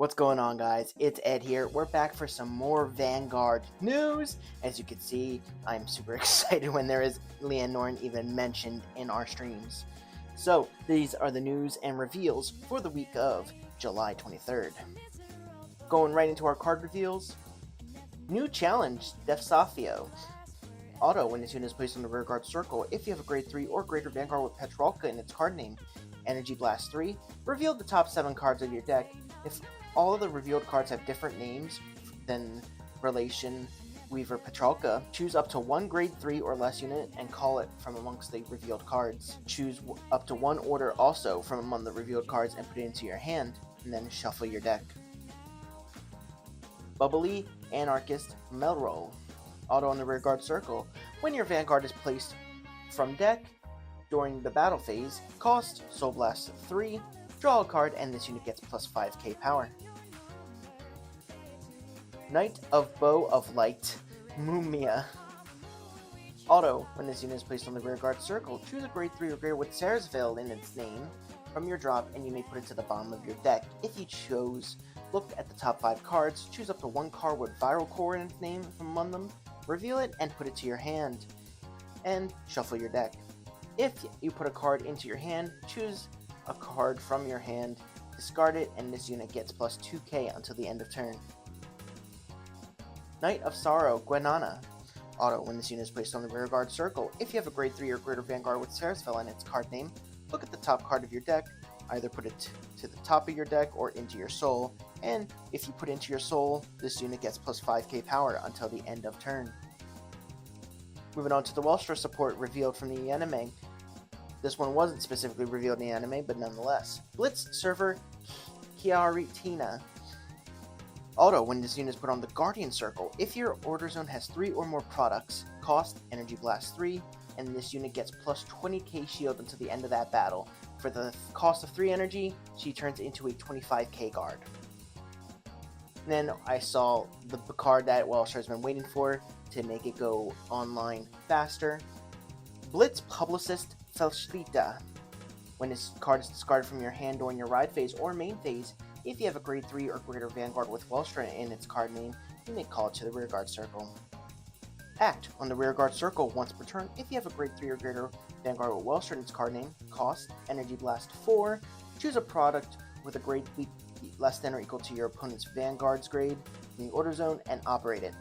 What's going on, guys? It's Ed here. We're back for some more Vanguard news. As you can see, I'm super excited when there is Leanne Norton even mentioned in our streams. So, these are the news and reveals for the week of July 23rd. Going right into our card reveals. New challenge, Defsafio. Auto, when this unit is placed on the rearguard circle, if you have a grade 3 or greater Vanguard with Petrolka in its card name. Energy Blast 3, reveal the top 7 cards of your deck. If all of the revealed cards have different names than Relation, Weaver, Petrolka, choose up to one grade 3 or less unit and call it from amongst the revealed cards. Choose up to one order also from among the revealed cards and put it into your hand, and then shuffle your deck. Bubbly Anarchist Melroll. Auto on the rearguard circle. When your Vanguard is placed from deck during the battle phase, cost Soul Blast 3, draw a card, and this unit gets plus 5k power. Knight of Bow of Light, Mumia. Auto, when this unit is placed on the rearguard circle, choose a grade 3 or greater with Sarazville in its name from your drop, and you may put it to the bottom of your deck. If you chose, look at the top 5 cards, choose up to one card with Viral Core in its name from among them, reveal it, and put it to your hand, and shuffle your deck. If you put a card into your hand, choose a card from your hand, discard it, and this unit gets plus 2k until the end of turn. Knight of Sorrow, Gwenana. Auto, when this unit is placed on the rearguard circle, if you have a grade 3 or greater Vanguard with Sarazville in its card name, look at the top card of your deck, either put it to the top of your deck or into your soul, and if you put it into your soul, this unit gets plus 5k power until the end of turn. Moving on to the Welstra support revealed from the anime. This one wasn't specifically revealed in the anime, but nonetheless. Blitz Server Kiaritina. Auto, when this unit is put on the Guardian Circle, if your order zone has 3 or more products, cost Energy Blast 3, and this unit gets plus 20k shield until the end of that battle. For the cost of 3 energy, she turns into a 25k guard. And then I saw the card that Welstra has been waiting for to make it go online faster. Blitz Publicist Felschlita. When this card is discarded from your hand during your ride phase or main phase, if you have a grade 3 or greater Vanguard with Welstra in its card name, you may call it to the rearguard circle. Act on the rearguard circle once per turn. If you have a grade 3 or greater Vanguard with Welstra in its card name, cost Energy Blast 4, choose a product with a grade less than or equal to your opponent's Vanguard's grade in the order zone and operate it.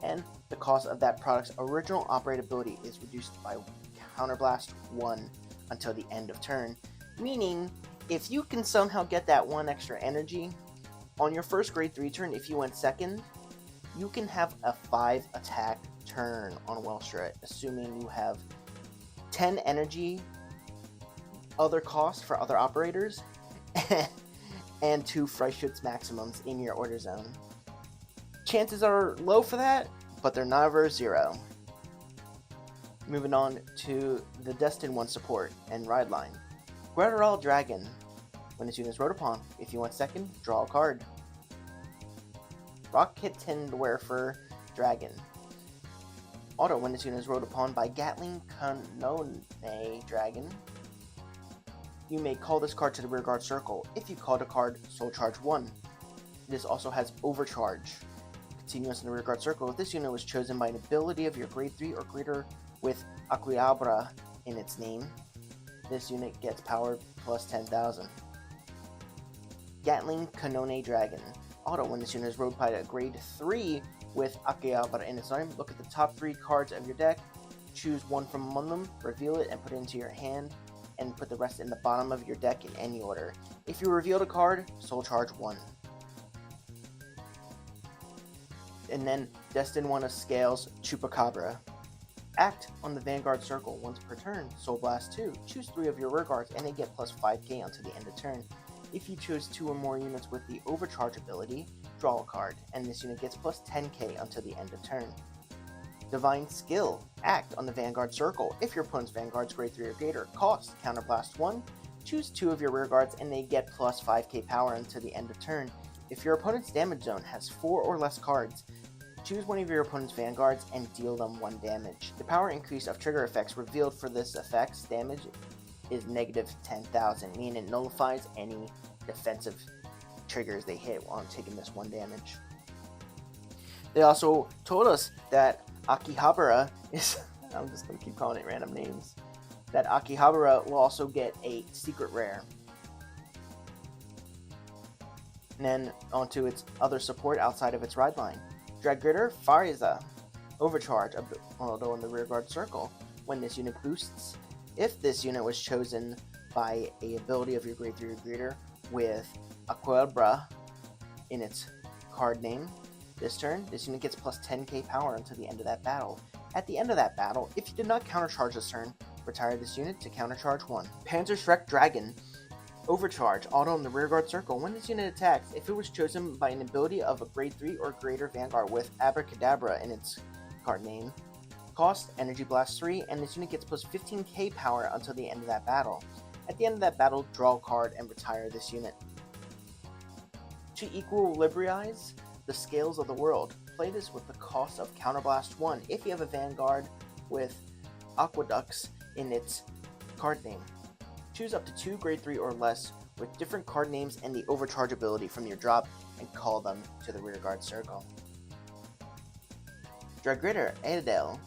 And the cost of that product's original operability is reduced by Counterblast 1 until the end of turn. Meaning, if you can somehow get that 1 extra energy, on your first grade 3 turn, if you went second, you can have a 5 attack turn on Welstra, assuming you have 10 energy, other costs for other operators, and 2 Freischütz maximums in your order zone. Chances are low for that, but they're never 0. Moving on to the Destin 1 support and ride line. Guerrero Dragon. When this unit is rode upon, if you went second, draw a card. Rocketendwerfer Dragon. Auto, when this unit is rode upon by Gatling Kanone Dragon, you may call this card to the rearguard circle. If you called a card, Soul Charge 1. This also has Overcharge. Continuous in the rearguard circle, if this unit was chosen by an ability of your grade 3 or greater with Aquiabra in its name, this unit gets power plus 10,000. Gatling Kanone Dragon. Auto, when this unit is rode by a grade 3 with Aquiabra in its name, look at the top 3 cards of your deck, choose one from among them, reveal it, and put it into your hand, and put the rest in the bottom of your deck in any order. If you revealed a card, Soul Charge 1. And then Destin 1 of Scales, Chupacabra. Act on the Vanguard circle once per turn, Soul Blast 2. Choose 3 of your rearguards and they get plus 5k until the end of turn. If you choose 2 or more units with the Overcharge ability, draw a card, and this unit gets plus 10k until the end of turn. Divine Skill. Act on the Vanguard circle. If your opponent's Vanguard's grade 3 or greater, cost Counterblast 1. Choose 2 of your rearguards and they get plus 5k power until the end of turn. If your opponent's damage zone has 4 or less cards, choose one of your opponent's Vanguards and deal them 1 damage. The power increase of trigger effects revealed for this effect's damage is negative 10,000, meaning it nullifies any defensive triggers they hit while taking this 1 damage. They also told us that Akihabara is, I'm just going to keep calling it random names, that Akihabara will also get a secret rare. And then onto its other support outside of its ride line. Dragritter Fariza. Overcharge, although in the rearguard circle. When this unit boosts, if this unit was chosen by a ability of your grade 3 or greater with Aquabra in its card name, this turn, this unit gets plus 10k power until the end of that battle. At the end of that battle, if you did not countercharge this turn, retire this unit to countercharge 1. Panzerschreck Dragon. Overcharge, auto in the rearguard circle. When this unit attacks, if it was chosen by an ability of a grade 3 or greater Vanguard with Abracadabra in its card name, cost Energy Blast 3, and this unit gets plus 15k power until the end of that battle. At the end of that battle, draw a card and retire this unit. To equilibrize the scales of the world, play this with the cost of Counterblast 1 if you have a Vanguard with Aqueducts in its card name. Choose up to 2 grade 3 or less with different card names and the overcharge ability from your drop and call them to the rearguard circle. Dragritter Aedel.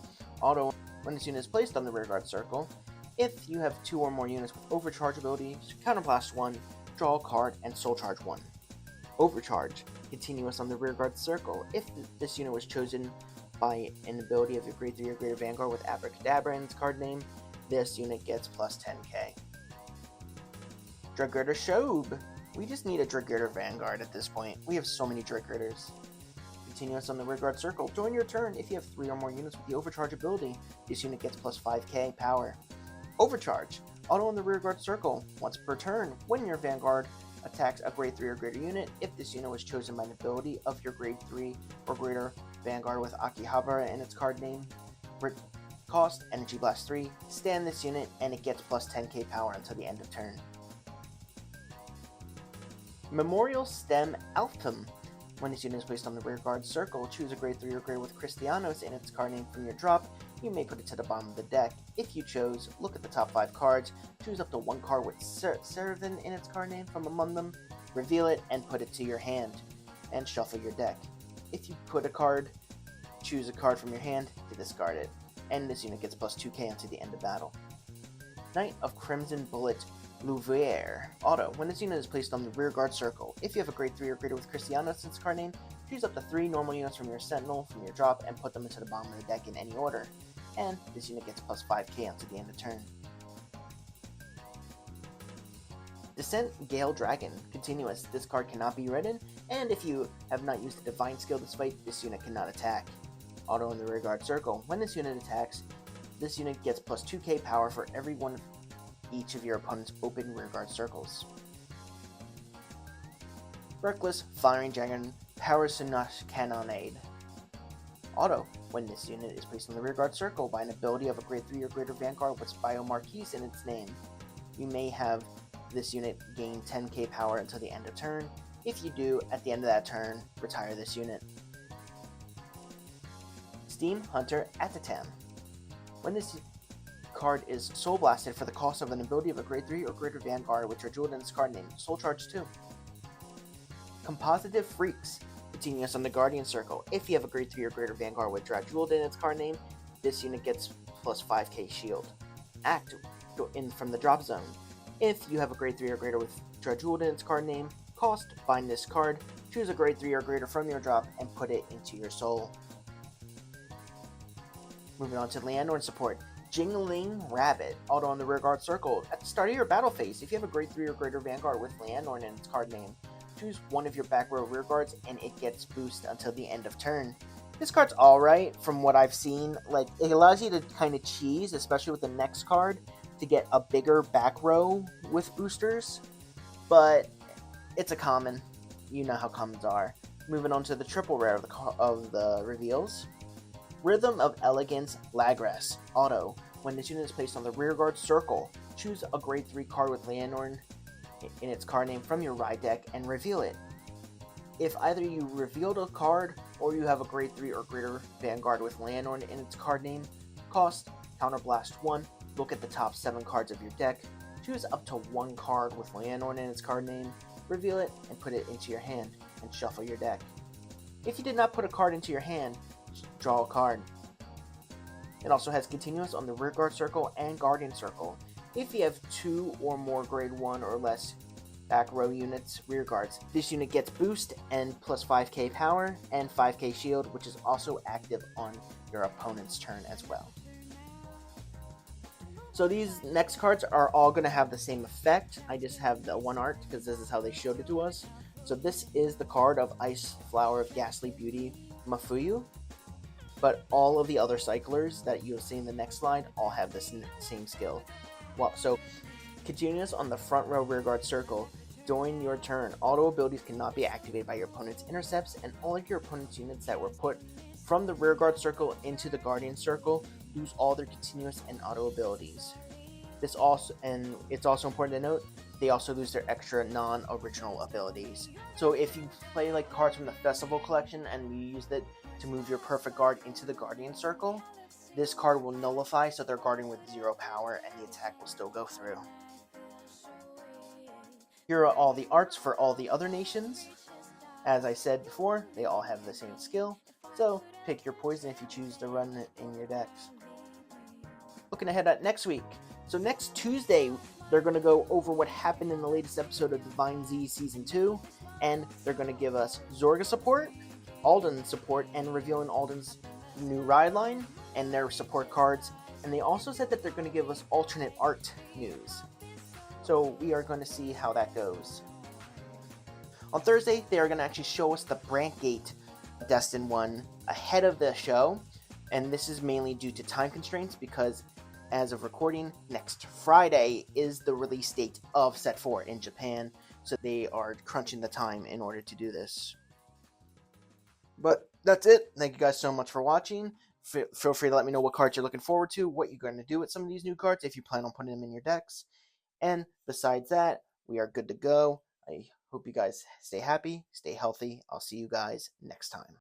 Auto when this unit is placed on the rearguard circle. If you have 2 or more units with overcharge ability, Counterblast 1, draw a card, and Soul Charge 1. Overcharge. Continuous on the rearguard circle. If this unit was chosen by an ability of your grade 3 or greater Vanguard with Abracadabra in its card name, this unit gets plus 10k. Dragritter Shobe. We just need a Dragritter Vanguard at this point. We have so many Dragritters. Continuous on the rearguard circle. During your turn, if you have 3 or more units with the overcharge ability, this unit gets plus 5k power. Overcharge. Auto in the rearguard circle. Once per turn, when your Vanguard attacks a grade 3 or greater unit, if this unit was chosen by an ability of your grade 3 or greater Vanguard with Akihabara in its card name, cost Energy Blast 3, stand this unit, and it gets plus 10k power until the end of turn. Memorial Stem Altum. When this unit is placed on the rearguard circle, choose a grade 3 or greater with Christianos in its card name from your drop. You may put it to the bottom of the deck. If you chose, look at the top 5 cards, choose up to 1 card with Seraphim in its card name from among them, reveal it, and put it to your hand, and shuffle your deck. If you put a card, choose a card from your hand to discard it, and this unit gets plus 2k until the end of battle. Knight of Crimson Bullet Louviere. Auto. When this unit is placed on the rearguard circle, if you have a grade 3 or greater with Christianos in its card name, choose up to 3 normal units from your Sentinel from your drop and put them into the bottom of the deck in any order. And this unit gets plus 5k until the end of turn. Descent Gale Dragon. Continuous. This card cannot be written, and if you have not used a Divine Skill this fight, this unit cannot attack. Auto in the rearguard circle. When this unit attacks, this unit gets plus 2k power for every one of each of your opponent's open rearguard circles. Reckless Firing Dragon Parasunash Cannonade. Auto. When this unit is placed on the rearguard circle by an ability of a grade 3 or greater Vanguard with Biomarquise in its name, you may have this unit gain 10k power until the end of turn. If you do, at the end of that turn, retire this unit. Steam Hunter Atatam. When this card is Soul Blasted for the cost of an ability of a grade 3 or greater Vanguard with Drajuled in its card name, Soul Charge 2. Compositive Freaks. Continuous on the Guardian Circle. If you have a grade 3 or greater Vanguard with Drajuled in its card name, this unit gets plus 5k shield. Act in from the drop zone. If you have a grade 3 or greater with Drajuled in its card name, cost, bind this card, choose a grade 3 or greater from your drop, and put it into your soul. Moving on to Leandorn support. Jingling Rabbit. Auto on the rearguard circle. At the start of your battle phase, if you have a grade 3 or greater Vanguard with Leandorn in its card name, choose one of your back row rearguards and it gets boost until the end of turn. This card's alright from what I've seen. Like, it allows you to kind of cheese, especially with the next card, to get a bigger back row with boosters. But it's a common. You know how commons are. Moving on to the triple rare of the reveals. Rhythm of Elegance Lagras. Auto. When this unit is placed on the rearguard circle, choose a grade 3 card with Leandorn in its card name from your ride deck and reveal it. If either you revealed a card or you have a grade 3 or greater Vanguard with Leandorn in its card name, cost Counterblast 1, look at the top 7 cards of your deck, choose up to 1 card with Leandorn in its card name, reveal it, and put it into your hand, and shuffle your deck. If you did not put a card into your hand, draw a card. It also has continuous on the Rearguard Circle and Guardian Circle. If you have 2 or more grade 1 or less back row units, rearguards, this unit gets boost and plus 5k power and 5k shield, which is also active on your opponent's turn as well. So these next cards are all going to have the same effect. I just have the one art because this is how they showed it to us. So this is the card of Ice Flower of Ghastly Beauty, Mafuyu. But all of the other cyclers that you'll see in the next slide all have this same skill. Well, so continuous on the front row rearguard circle. During your turn, auto abilities cannot be activated by your opponent's intercepts, and all of your opponent's units that were put from the rearguard circle into the guardian circle lose all their continuous and auto abilities. It's also important to note they also lose their extra non-original abilities. So if you play like cards from the festival collection and you used it to move your perfect guard into the guardian circle, this card will nullify, so they're guarding with 0 power and the attack will still go through. Here are all the arts for all the other nations. As I said before, they all have the same skill, so pick your poison if you choose to run it in your decks. Looking ahead at next week. So next Tuesday, they're going to go over what happened in the latest episode of Divine Z Season 2, and they're going to give us Zorga support, Alden support, and revealing Alden's new ride line and their support cards. And they also said that they're going to give us alternate art news. So we are going to see how that goes. On Thursday, they are going to actually show us the Brantgate Destined one ahead of the show. And this is mainly due to time constraints because as of recording, next Friday is the release date of Set 4 in Japan. So they are crunching the time in order to do this. But that's it. Thank you guys so much for watching. Feel free to let me know what cards you're looking forward to, what you're going to do with some of these new cards if you plan on putting them in your decks. And besides that, we are good to go. I hope you guys stay happy, stay healthy. I'll see you guys next time.